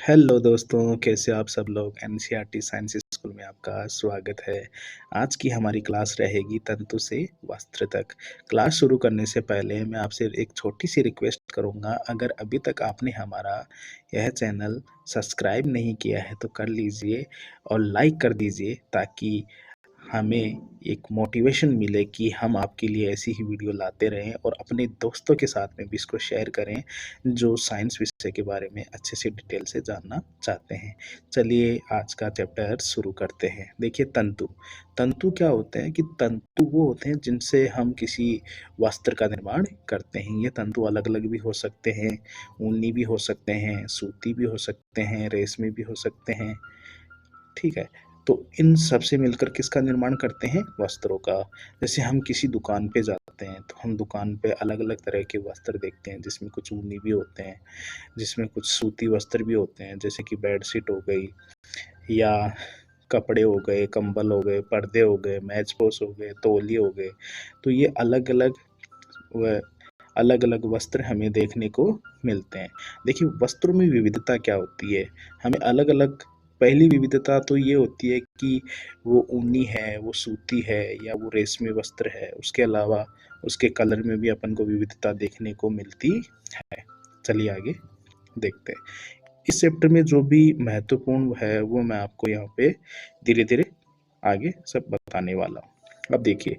Hello दोस्तों, कैसे आप सब लोग। एनसीईआरटी साइंस स्कूल में आपका स्वागत है। आज की हमारी क्लास रहेगी तंतु से वस्त्र तक। क्लास शुरू करने से पहले मैं आपसे एक छोटी सी रिक्वेस्ट करूंगा, अगर अभी तक आपने हमारा यह चैनल सब्सक्राइब नहीं किया है तो कर लीजिए और लाइक कर दीजिए, ताकि हमें एक मोटिवेशन मिले कि हम आपके लिए ऐसी ही वीडियो लाते रहें और अपने दोस्तों के साथ में भी इसको शेयर करें जो साइंस विषय के बारे में अच्छे से डिटेल से जानना चाहते हैं। चलिए आज का चैप्टर शुरू करते हैं। देखिए तंतु। तंतु क्या होते हैं कि तंतु वो होते हैं जिनसे हम किसी वस्त्र का निर्माण करते हैं। ये तंतु अलग अलग भी हो सकते हैं, ऊनी भी हो सकते हैं, सूती भी हो सकते हैं, रेशमी भी हो सकते हैं। ठीक है, तो इन सब से मिलकर किसका निर्माण करते हैं? वस्त्रों का। जैसे हम किसी दुकान पे जाते हैं तो हम दुकान पे अलग अलग तरह के वस्त्र देखते हैं, जिसमें कुछ ऊनी भी होते हैं, जिसमें कुछ सूती वस्त्र भी होते हैं, जैसे कि बेडशीट हो गई या कपड़े हो गए, कंबल हो गए, पर्दे हो गए, मैचपोश हो गए, तौलिए हो गए। तो ये अलग अलग वस्त्र हमें देखने को मिलते हैं। देखिए वस्त्रों में विविधता क्या होती है, हमें अलग अलग। पहली विविधता तो ये होती है कि वो ऊनी है, वो सूती है या वो रेशमी वस्त्र है। उसके अलावा उसके कलर में भी अपन को विविधता देखने को मिलती है। चलिए आगे देखते हैं। इस चैप्टर में जो भी महत्वपूर्ण है वो मैं आपको यहाँ पे धीरे धीरे आगे सब बताने वाला हूँ। अब देखिए,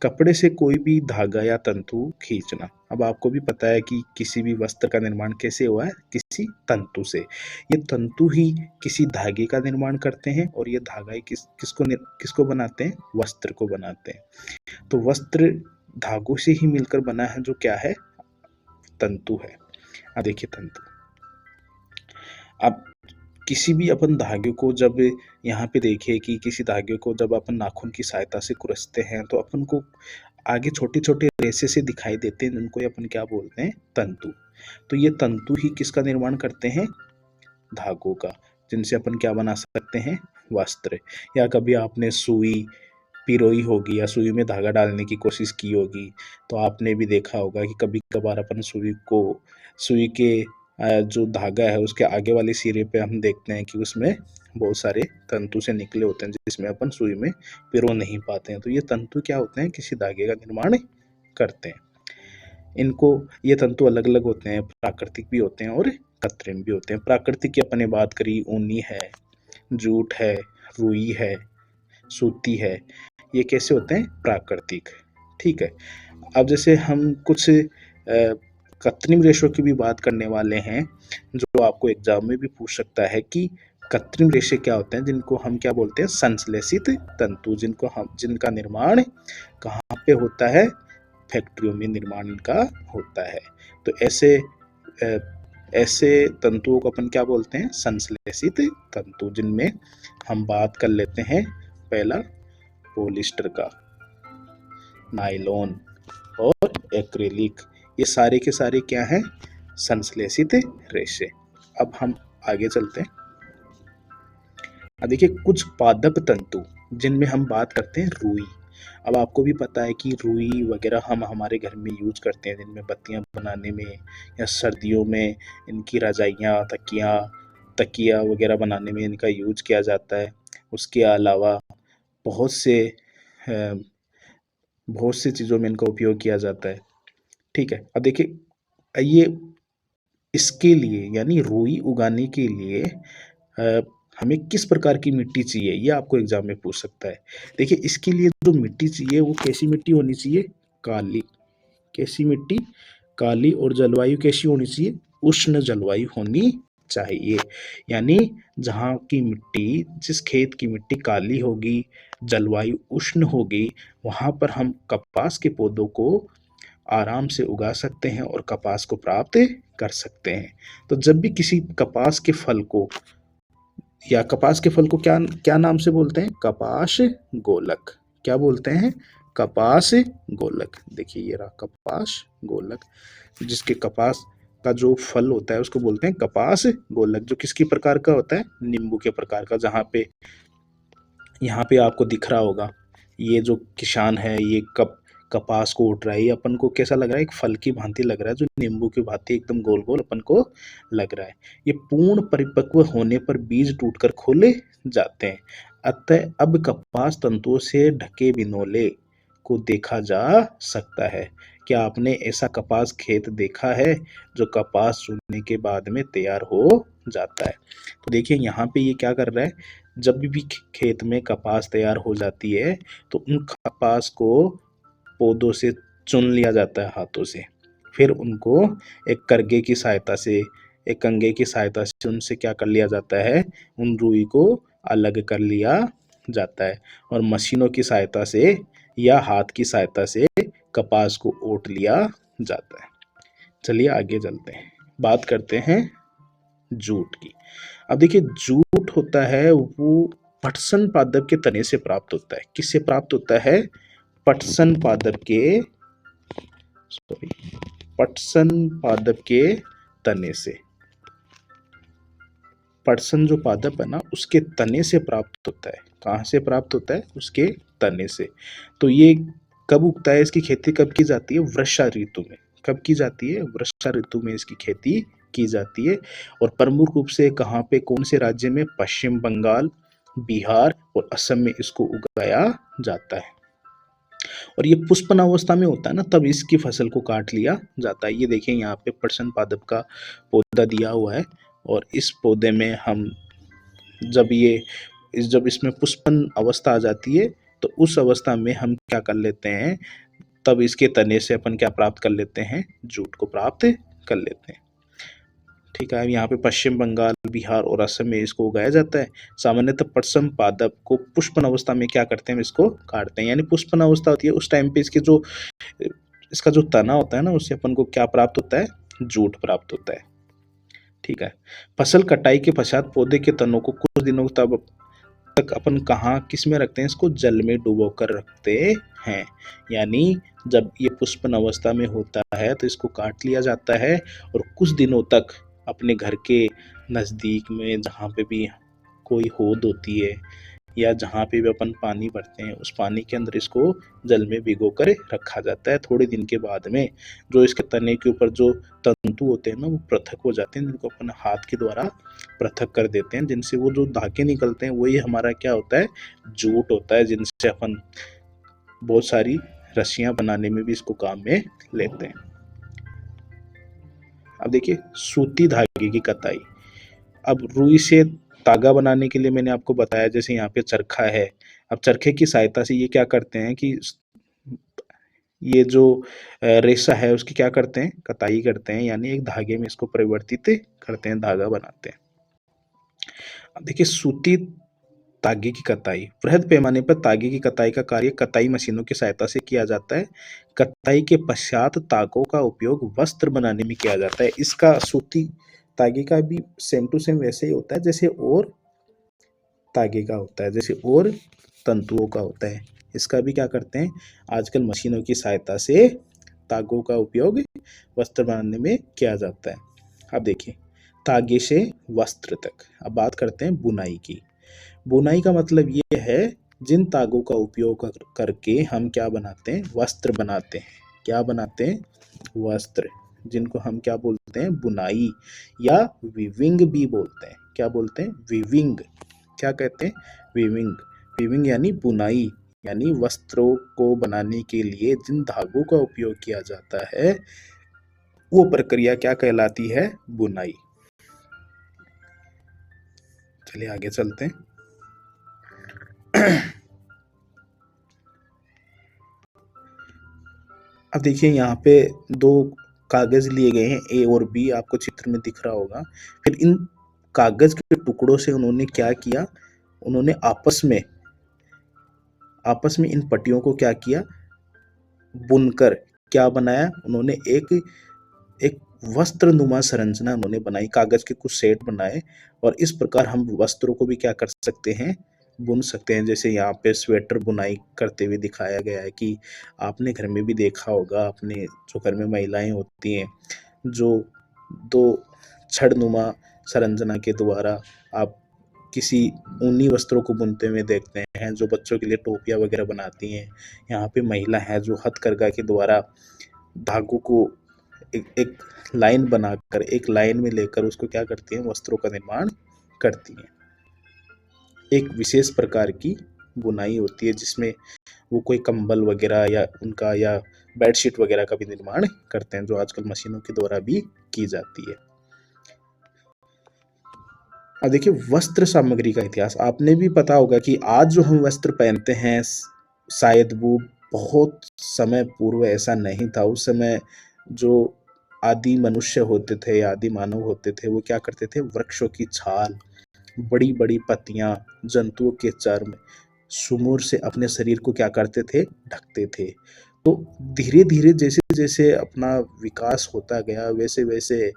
कपड़े से कोई भी धागा या तंतु खींचना। अब आपको भी पता है कि किसी भी वस्त्र का निर्माण कैसे हुआ है? किसी तंतु से। ये तंतु ही किसी धागे का निर्माण करते हैं और ये धागा ही किसको बनाते हैं? वस्त्र को बनाते हैं। तो वस्त्र धागों से ही मिलकर बना है, जो क्या है? तंतु है। अब देखिए तंतु। अब किसी भी अपन धागे को जब यहाँ पे देखिए कि किसी धागे को जब अपन नाखून की सहायता से कुरसते हैं तो अपन को आगे छोटे छोटे रेशे से दिखाई देते हैं, जिनको अपन क्या बोलते हैं? तंतु। तो ये तंतु ही किसका निर्माण करते हैं? धागों का, जिनसे अपन क्या बना सकते हैं? वस्त्र। या कभी आपने सुई पिरोई होगी या सुई में धागा डालने की कोशिश की होगी, तो आपने भी देखा होगा कि कभी कभार अपन सुई के जो धागा है उसके आगे वाले सिरे पे हम देखते हैं कि उसमें बहुत सारे तंतु से निकले होते हैं, जिसमें अपन सुई में पिरो नहीं पाते हैं। तो ये तंतु क्या होते हैं? किसी धागे का निर्माण करते हैं। इनको ये तंतु अलग अलग होते हैं, प्राकृतिक भी होते हैं और कृत्रिम भी होते हैं। प्राकृतिक की अपने बात करी, ऊनी है, जूट है, रुई है, सूती है। ये कैसे होते हैं? प्राकृतिक। ठीक है। अब जैसे हम कुछ कृत्रिम रेशों की भी बात करने वाले हैं, जो आपको एग्जाम में भी पूछ सकता है कि कृत्रिम रेशे क्या होते हैं, जिनको हम क्या बोलते हैं? संश्लेषित तंतु। जिनका निर्माण कहाँ पे होता है? फैक्ट्रियों में निर्माण इनका होता है। तो ऐसे तंतुओं को अपन क्या बोलते हैं? संश्लेषित तंतु। जिनमें हम बात कर लेते हैं, पहला पॉलिस्टर का, नायलॉन और एक्रिलिक। ये सारे के सारे क्या हैं? संश्लेषित रेशे। अब हम आगे चलते हैं। अब देखिए कुछ पादप तंतु, जिनमें हम बात करते हैं रुई। अब आपको भी पता है कि रुई वगैरह हम हमारे घर में यूज करते हैं, जिनमें बत्तियां बनाने में या सर्दियों में इनकी रजाइयाँ, तकिया वगैरह बनाने में इनका यूज किया जाता है। उसके अलावा बहुत से चीज़ों में इनका उपयोग किया जाता है। ठीक है। अब देखिए ये इसके लिए यानी रुई उगाने के लिए हमें किस प्रकार की मिट्टी चाहिए, ये आपको एग्जाम में पूछ सकता है। देखिए इसके लिए जो मिट्टी चाहिए वो कैसी मिट्टी होनी चाहिए? काली। कैसी मिट्टी? काली। और जलवायु कैसी होनी चाहिए? उष्ण जलवायु होनी चाहिए। यानी जहाँ की मिट्टी, जिस खेत की मिट्टी काली होगी, जलवायु उष्ण होगी, वहाँ पर हम कपास के पौधों को आराम से उगा सकते हैं और कपास को प्राप्त कर सकते हैं। तो जब भी किसी कपास के फल को क्या क्या नाम से बोलते हैं? कपास गोलक। क्या बोलते हैं? कपास गोलक। देखिए ये रहा कपास गोलक। जिसके कपास का जो फल होता है उसको बोलते हैं कपास गोलक, जो किसकी प्रकार का होता है? नींबू के प्रकार का। जहाँ पे यहाँ पे आपको दिख रहा होगा, ये जो किसान है ये कपास को उठ रहा है। ये अपन को कैसा लग रहा है, एक फल की भांति लग रहा है, जो नींबू की भांति एकदम गोल गोल अपन को लग रहा है। ये पूर्ण परिपक्व होने पर बीज टूटकर खोले जाते हैं। अतः अब कपास तंतुओं से ढके बिनोले को देखा जा सकता है। क्या आपने ऐसा कपास खेत देखा है जो कपास चुनने के बाद में तैयार हो जाता है? तो देखिए यहाँ पे ये क्या कर रहा है, जब भी खेत में कपास तैयार हो जाती है तो उन कपास को पौधों से चुन लिया जाता है हाथों से। फिर उनको एक करगे की सहायता से, एक कंघे की सहायता से उनसे क्या कर लिया जाता है, उन रुई को अलग कर लिया जाता है और मशीनों की सहायता से या हाथ की सहायता से कपास को ओट लिया जाता है। चलिए आगे चलते हैं, बात करते हैं जूट की। अब देखिए जूट होता है वो पटसन पादप के तने से प्राप्त होता है। किससे प्राप्त होता है? पटसन पादप के, सॉरी, पटसन पादप के तने से। पटसन जो पादप है ना, उसके तने से प्राप्त होता है। कहाँ से प्राप्त होता है? उसके तने से। तो ये कब उगता है, इसकी खेती कब की जाती है? वर्षा ऋतु में। कब की जाती है? वर्षा ऋतु में इसकी खेती की जाती है। और प्रमुख रूप से कहाँ पे, कौन से राज्य में? पश्चिम बंगाल, बिहार और असम में इसको उगाया जाता है। और ये पुष्पन अवस्था में होता है ना, तब इसकी फसल को काट लिया जाता है। ये देखिए यहाँ पे पटसन पादप का पौधा दिया हुआ है और इस पौधे में हम जब इसमें पुष्पन अवस्था आ जाती है तो उस अवस्था में हम क्या कर लेते हैं, तब इसके तने से अपन क्या प्राप्त कर लेते हैं? जूट को प्राप्त कर लेते हैं। ठीक है, यहाँ पे पश्चिम बंगाल, बिहार और असम में इसको उगाया जाता है। सामान्यतः पटसन पादप को पुष्पन अवस्था में क्या करते हैं? इसको काटते हैं। यानी पुष्पन अवस्था होती है उस टाइम पे इसका जो तना होता है ना, उससे अपन को क्या प्राप्त होता है? जूट प्राप्त होता है। ठीक है, फसल कटाई के पश्चात पौधे के तनों को कुछ दिनों तक अपन कहाँ, किस में रखते हैं? इसको जल में डुबो कर रखते हैं। यानी जब ये पुष्पन अवस्था में होता है तो इसको काट लिया जाता है और कुछ दिनों तक अपने घर के नज़दीक में जहाँ पे भी कोई होद होती है या जहाँ पे भी अपन पानी भरते हैं, उस पानी के अंदर इसको जल में भिगो कर रखा जाता है। थोड़े दिन के बाद में जो इसके तने के ऊपर जो तंतु होते हैं ना, वो पृथक हो जाते हैं, जिनको अपन हाथ के द्वारा पृथक कर देते हैं, जिनसे वो जो धागे निकलते हैं वही हमारा क्या होता है? जूट होता है, जिनसे अपन बहुत सारी रस्सियां बनाने में भी इसको काम में लेते हैं। अब देखिए सूती धागे की कताई। अब रुई से तागा बनाने के लिए मैंने आपको बताया, जैसे यहाँ पे चरखा है। अब चरखे की सहायता से ये क्या करते हैं कि ये जो रेशा है उसकी क्या करते हैं? कताई करते हैं, यानी एक धागे में इसको परिवर्तित करते हैं, धागा बनाते हैं। अब देखिए सूती तागे की कताई। वृहद पैमाने पर तागे की कताई का कार्य कताई मशीनों की सहायता से किया जाता है। कताई के पश्चात तागों का उपयोग वस्त्र बनाने में किया जाता है। इसका सूती तागे का भी सेम टू सेम वैसे ही होता है जैसे और तागे का होता है, जैसे और तंतुओं का होता है। इसका भी क्या करते हैं, आजकल मशीनों की सहायता से तागों का उपयोग वस्त्र बनाने में किया जाता है। अब देखिए तागे से वस्त्र तक। अब बात करते हैं बुनाई की। बुनाई का मतलब ये है जिन तागों का उपयोग करके हम क्या बनाते हैं? वस्त्र बनाते हैं। क्या बनाते हैं? वस्त्र, जिनको हम क्या बोलते हैं? बुनाई या वीविंग भी बोलते हैं। क्या बोलते हैं? वीविंग। क्या कहते हैं? वीविंग। वीविंग यानी बुनाई, यानी वस्त्रों को बनाने के लिए जिन धागों का उपयोग किया जाता है वो प्रक्रिया क्या कहलाती है? बुनाई। चलिए आगे चलते हैं। अब देखिए यहाँ पे दो कागज लिए गए हैं, ए और बी, आपको चित्र में दिख रहा होगा। फिर इन कागज के टुकड़ों से उन्होंने क्या किया, उन्होंने आपस में इन पट्टियों को क्या किया? बुनकर क्या बनाया उन्होंने? एक वस्त्र नुमा संरचना उन्होंने बनाई, कागज के कुछ सेट बनाए और इस प्रकार हम वस्त्रों को भी क्या कर सकते हैं? बुन सकते हैं। जैसे यहाँ पे स्वेटर बुनाई करते हुए दिखाया गया है कि आपने घर में भी देखा होगा, अपने जो घर में महिलाएं होती हैं, जो दो छड़नुमा संरचना के द्वारा आप किसी ऊनी वस्त्रों को बुनते हुए देखते हैं। हैं जो बच्चों के लिए टोपियाँ वगैरह बनाती हैं। यहाँ पे महिला है जो हथकरघा के द्वारा धागों को एक एक लाइन बनाकर, एक लाइन में लेकर उसको क्या करती हैं, वस्त्रों का निर्माण करती हैं। एक विशेष प्रकार की बुनाई होती है जिसमें वो कोई कंबल वगैरह या उनका या बेडशीट वगैरह का भी निर्माण करते हैं, जो आजकल मशीनों के द्वारा भी की जाती है। अब देखिए वस्त्र सामग्री का इतिहास, आपने भी पता होगा कि आज जो हम वस्त्र पहनते हैं शायद वो बहुत समय पूर्व ऐसा नहीं था। उस समय जो आदि मनुष्य होते थे, आदि मानव होते थे, वो क्या करते थे, वृक्षों की छाल, बड़ी बड़ी पत्तियां, जंतुओं के चर्म, सुमूर से अपने शरीर को क्या करते थे, ढकते थे। तो धीरे धीरे जैसे जैसे अपना विकास होता गया, वैसे वैसे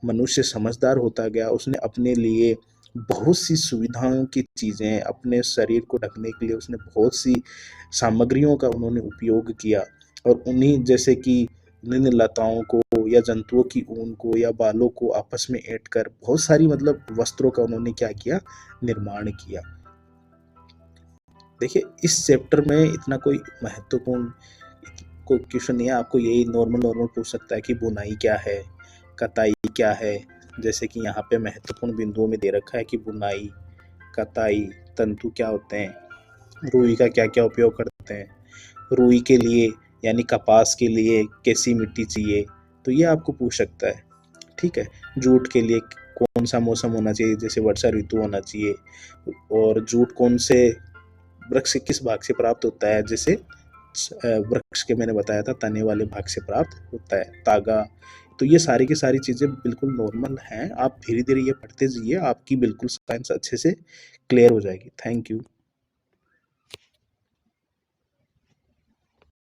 मनुष्य समझदार होता गया, उसने अपने लिए बहुत सी सुविधाओं की चीज़ें, अपने शरीर को ढकने के लिए उसने बहुत सी सामग्रियों का उन्होंने उपयोग किया, और उन्हीं जैसे कि विभिन्न लताओं को या जंतुओं की ऊन को या बालों को आपस में ऐड कर बहुत सारी मतलब वस्त्रों का उन्होंने क्या किया, निर्माण किया। देखिए इस चैप्टर में इतना कोई महत्वपूर्ण कोई क्वेश्चन नहीं है, आपको यही नॉर्मल नॉर्मल पूछ सकता है कि बुनाई क्या है, कताई क्या है। जैसे कि यहाँ पे महत्वपूर्ण बिंदुओं में दे रखा है कि बुनाई, कताई, तंतु क्या होते हैं, रुई का क्या क्या उपयोग करते हैं, रुई के लिए यानी कपास के लिए कैसी मिट्टी चाहिए, तो ये आपको पूछ सकता है। ठीक है, जूट के लिए कौन सा मौसम होना चाहिए, जैसे वर्षा ऋतु होना चाहिए, और जूट कौन से वृक्ष के किस भाग से प्राप्त होता है, जैसे वृक्ष के मैंने बताया था तने वाले भाग से प्राप्त होता है, तागा। तो ये सारी की सारी चीज़ें बिल्कुल नॉर्मल हैं, आप धीरे धीरे ये पढ़ते जाइए, आपकी बिल्कुल साइंस अच्छे से क्लियर हो जाएगी। Thank you.